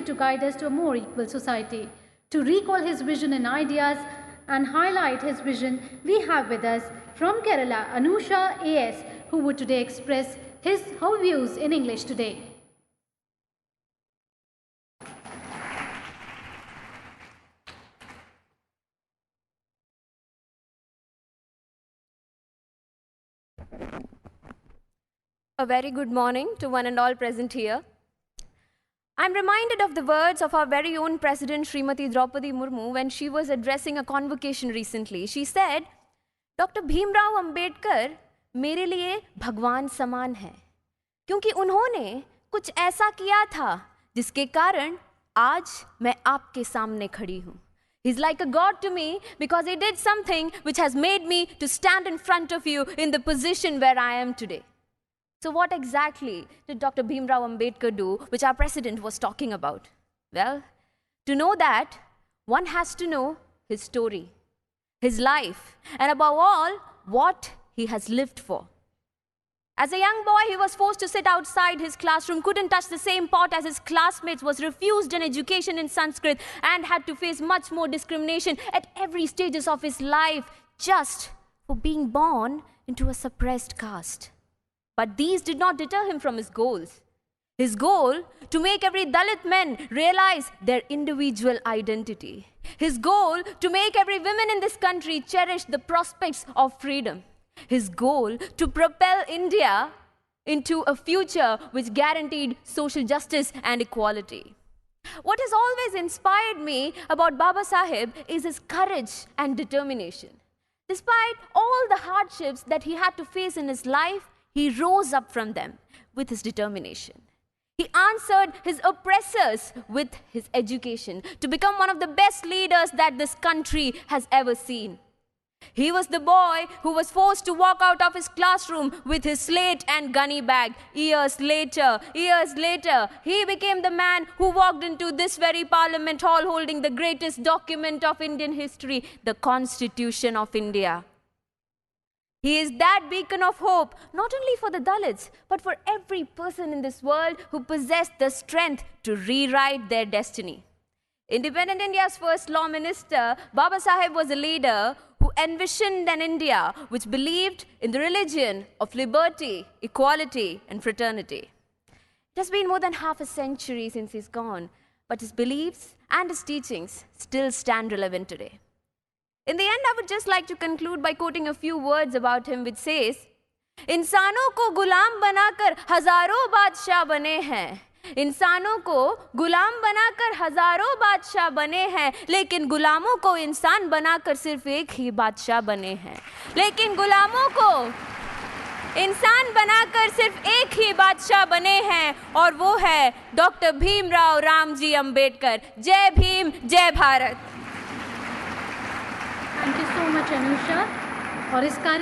created to guide us to a more equal society. To recall his vision and ideas and highlight his vision, we have with us from Kerala, Anusha A.S., who would today express her views in English today. A very good morning to one and all present here. I'm reminded of the words of our very own President Srimati Draupadi Murmu when she was addressing a convocation recently. She said, Dr. Bhimrao Ambedkar मेरे लिए भगवान समान है क्योंकि उन्होंने कुछ ऐसा किया था जिसके कारण आज मैं आपके सामने खड़ी हूँ. He's like a god to me because he did something which has made me to stand in front of you in the position where I am today. So what exactly did Dr. Bhimrao Ambedkar do, which our president was talking about? Well, to know that, one has to know his story, his life, and above all, what he has lived for. As a young boy, he was forced to sit outside his classroom, couldn't touch the same pot as his classmates, was refused an education in Sanskrit, and had to face much more discrimination at every stages of his life just for being born into a suppressed caste. But these did not deter him from his goals. His goal to make every Dalit man realize their individual identity. His goal to make every woman in this country cherish the prospects of freedom. His goal to propel India into a future which guaranteed social justice and equality. What has always inspired me about Baba Saheb is his courage and determination. Despite all the hardships that he had to face in his life, he rose up from them with his determination. He answered his oppressors with his education to become one of the best leaders that this country has ever seen. He was the boy who was forced to walk out of his classroom with his slate and gunny bag. Years later, he became the man who walked into this very Parliament hall holding the greatest document of Indian history, the Constitution of India. He is that beacon of hope, not only for the Dalits, but for every person in this world who possessed the strength to rewrite their destiny. Independent India's first law minister, Baba Saheb was a leader who envisioned an India which believed in the religion of liberty, equality, and fraternity. It has been more than half a century since he's gone, but his beliefs and his teachings still stand relevant today. In the end, I would just like to conclude by quoting a few words about him, which says, इंसानों को गुलाम बनाकर हजारों बादशाह बने हैं. इंसानों को गुलाम बनाकर हजारों बादशाह बने हैं, लेकिन गुलामों को इंसान बनाकर सिर्फ एक ही बादशाह बने हैं. लेकिन गुलामों को इंसान बनाकर सिर्फ एक ही बादशाह बने हैं, और वो है डॉक्टर भीमराव रामजी अंबेडकर. जय भीम, जय Bharat. Thank you so much, Anusha. और इस कार्य